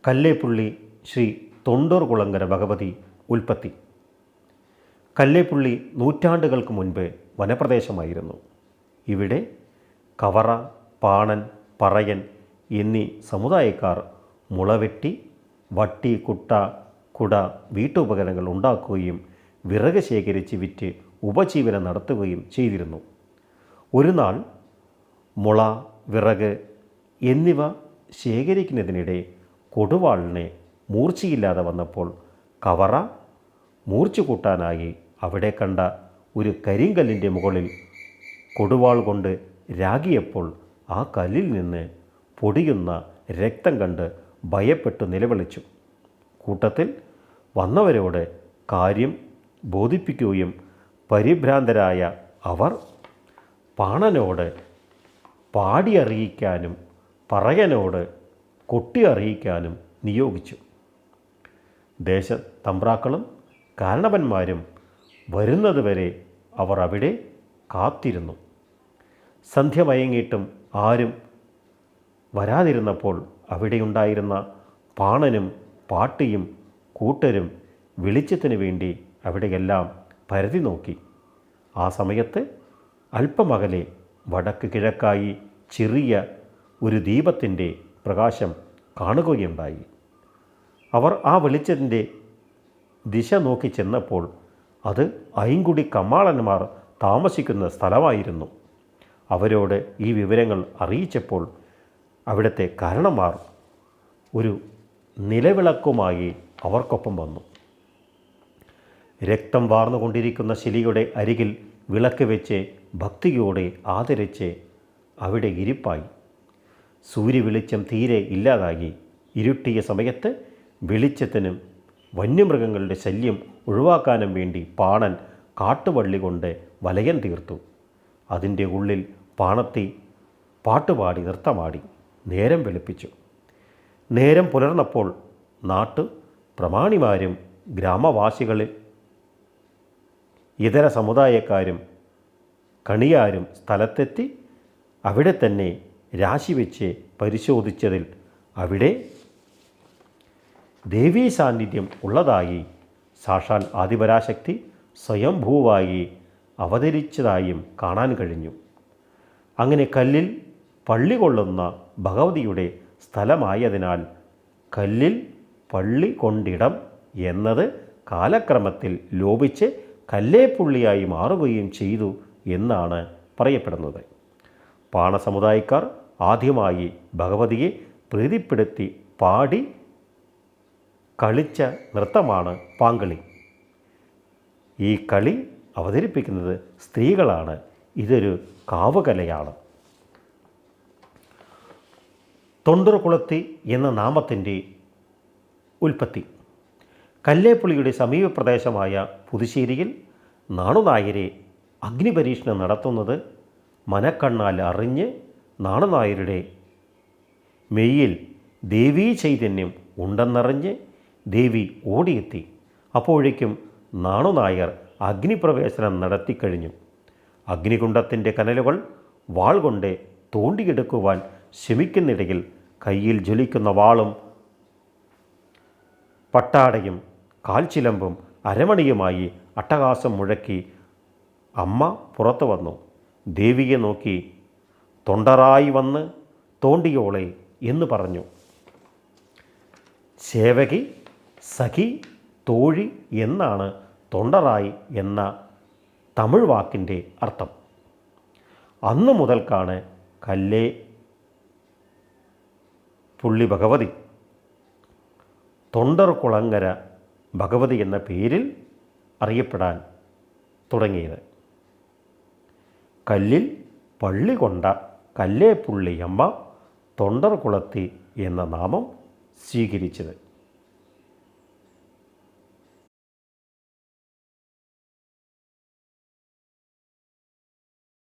കല്ലേപ്പുള്ളി ശ്രീ തൊണ്ടൂർ കുളങ്ങര ഭഗവതി ഉൽപ്പത്തി. കല്ലേപ്പുള്ളി നൂറ്റാണ്ടുകൾക്ക് മുൻപ് വനപ്രദേശമായിരുന്നു. ഇവിടെ കവറ, പാണൻ, പറയൻ എന്നീ സമുദായക്കാർ മുളവെട്ടി, വട്ടി, കുട്ട, കുട വീട്ടുപകരണങ്ങൾ ഉണ്ടാക്കുകയും വിറക് ശേഖരിച്ച് വിറ്റ് ഉപജീവനം നടത്തുകയും ചെയ്തിരുന്നു. ഒരു നാൾ മുള, വിറക് എന്നിവ ശേഖരിക്കുന്നതിനിടെ കൊടുവാളിനെ മൂർച്ചയില്ലാതെ വന്നപ്പോൾ കവറ മൂർച്ച കൂട്ടാനായി അവിടെ കണ്ട ഒരു കരിങ്കല്ലിൻ്റെ മുകളിൽ കൊടുവാൾ കൊണ്ട് രാഗിയപ്പോൾ ആ കല്ലിൽ നിന്ന് പൊടിയുന്ന രക്തം കണ്ട് ഭയപ്പെട്ടു നിലവിളിച്ചു. കൂട്ടത്തിൽ വന്നവരോട് കാര്യം ബോധിപ്പിക്കുകയും പരിഭ്രാന്തരായ അവർ പാണനോട് പാടി അറിയിക്കാനും പറയനോട് കൊട്ടി അറിയിക്കാനും നിയോഗിച്ചു. ദേശതമ്പ്രാക്കളും കാരണവന്മാരും വരുന്നതുവരെ അവർ അവിടെ കാത്തിരുന്നു. സന്ധ്യ മയങ്ങിയിട്ടും ആരും വരാതിരുന്നപ്പോൾ അവിടെയുണ്ടായിരുന്ന പാണനും പാട്ടിയും കൂട്ടരും വെളിച്ചത്തിന് വേണ്ടി അവിടെയെല്ലാം പരതി നോക്കി. ആ സമയത്ത് അല്പമകലെ വടക്ക് കിഴക്കായി ചെറിയ ഒരു ദീപത്തിൻ്റെ പ്രകാശം കാണുകയുണ്ടായി. അവർ ആ വെളിച്ചത്തിൻ്റെ ദിശ നോക്കി ചെന്നപ്പോൾ അത് ഐങ്കുടി കമ്മാളന്മാർ താമസിക്കുന്ന സ്ഥലമായിരുന്നു. അവരോട് ഈ വിവരങ്ങൾ അറിയിച്ചപ്പോൾ അവിടുത്തെ കാരണന്മാർ ഒരു നിലവിളക്കുമായി അവർക്കൊപ്പം വന്നു. രക്തം വാർന്നുകൊണ്ടിരിക്കുന്ന ശിലയുടെ അരികിൽ വിളക്ക് വെച്ച് ഭക്തിയോടെ ആദരിച്ച് അവിടെ ഇരിപ്പായി. സൂര്യവെളിച്ചം തീരെ ഇല്ലാതായി. ഇരുട്ടിയ സമയത്ത് വെളിച്ചത്തിനും വന്യമൃഗങ്ങളുടെ ശല്യം ഒഴിവാക്കാനും വേണ്ടി പാണൻ കാട്ടുവള്ളി കൊണ്ട് വലയം തീർത്തു. അതിൻ്റെ ഉള്ളിൽ പാണത്തി പാട്ടുപാടി നൃത്തമാടി നേരം വെളുപ്പിച്ചു. നേരം പുലർന്നപ്പോൾ നാട്ടു പ്രമാണിമാരും ഗ്രാമവാസികളിൽ ഇതര സമുദായക്കാരും കണിയാരും സ്ഥലത്തെത്തി അവിടെ തന്നെ രാശിവെച്ച് പരിശോധിച്ചതിൽ അവിടെ ദേവീ സാന്നിധ്യം ഉള്ളതായി, സാക്ഷാൽ ആദിപരാശക്തി സ്വയംഭൂവായി അവതരിച്ചതായും കാണാൻ കഴിഞ്ഞു. അങ്ങനെ കല്ലിൽ പള്ളി കൊള്ളുന്ന ഭഗവതിയുടെ സ്ഥലമായതിനാൽ കല്ലിൽ പള്ളി കൊണ്ടിടം എന്നത് കാലക്രമത്തിൽ ലോപിച്ച് കല്ലേപ്പുള്ളിയായി മാറുകയും ചെയ്തു എന്നാണ് പറയപ്പെടുന്നത്. പാണസമുദായക്കാർ ആദ്യമായി ഭഗവതിയെ പ്രീതിപ്പെടുത്തി പാടി കളിച്ച നൃത്തമാണ് പാങ്കളി. ഈ കളി അവതരിപ്പിക്കുന്നത് സ്ത്രീകളാണ്. ഇതൊരു കാവുകലയാണ്. തൊണ്ടർകുളത്തി എന്ന നാമത്തിൻ്റെ ഉൽപ്പത്തി. കല്ലേപ്പുള്ളിയുടെ സമീപ പ്രദേശമായ പുതുശ്ശേരിയിൽ നാണുനായരെ അഗ്നിപരീക്ഷണം നടത്തുന്നത് മനക്കണ്ണാൽ അറിഞ്ഞ് നാണുനായരുടെ മെയ്യിൽ ദേവീ ചൈതന്യം ഉണ്ടെന്നറിഞ്ഞ് ദേവി ഓടിയെത്തി. അപ്പോഴേക്കും നാണുനായർ അഗ്നിപ്രവേശനം നടത്തിക്കഴിഞ്ഞു. അഗ്നികുണ്ഡത്തിൻ്റെ കനലുകൾ വാൾ കൊണ്ട് തോണ്ടിയെടുക്കുവാൻ ശ്രമിക്കുന്നിടയിൽ കയ്യിൽ ജ്വലിക്കുന്ന വാളും പട്ടാടയും കാൽച്ചിലമ്പും അരമണിയുമായി അട്ടഹാസം മുഴക്കി അമ്മ പുറത്തു വന്നു. ദേവിയെ നോക്കി തൊണ്ടറായി വന്ന് തോണ്ടിയോളെ എന്ന് പറഞ്ഞു. സേവകി, സഖി, തോഴി എന്നാണ് തൊണ്ടറായി എന്ന തമിഴ് വാക്കിൻ്റെ അർത്ഥം. അന്നു മുതൽക്കാണ് കല്ലേ പുള്ളി ഭഗവതി തൊണ്ടർ കുളങ്ങര ഭഗവതി എന്ന പേരിൽ അറിയപ്പെടാൻ തുടങ്ങിയത്. കല്ലിൽ പള്ളി കൊണ്ട കല്ലേപ്പുള്ളിയമ്മ തൊണ്ടർ കുളത്തി എന്ന നാമം സ്വീകരിച്ചത്.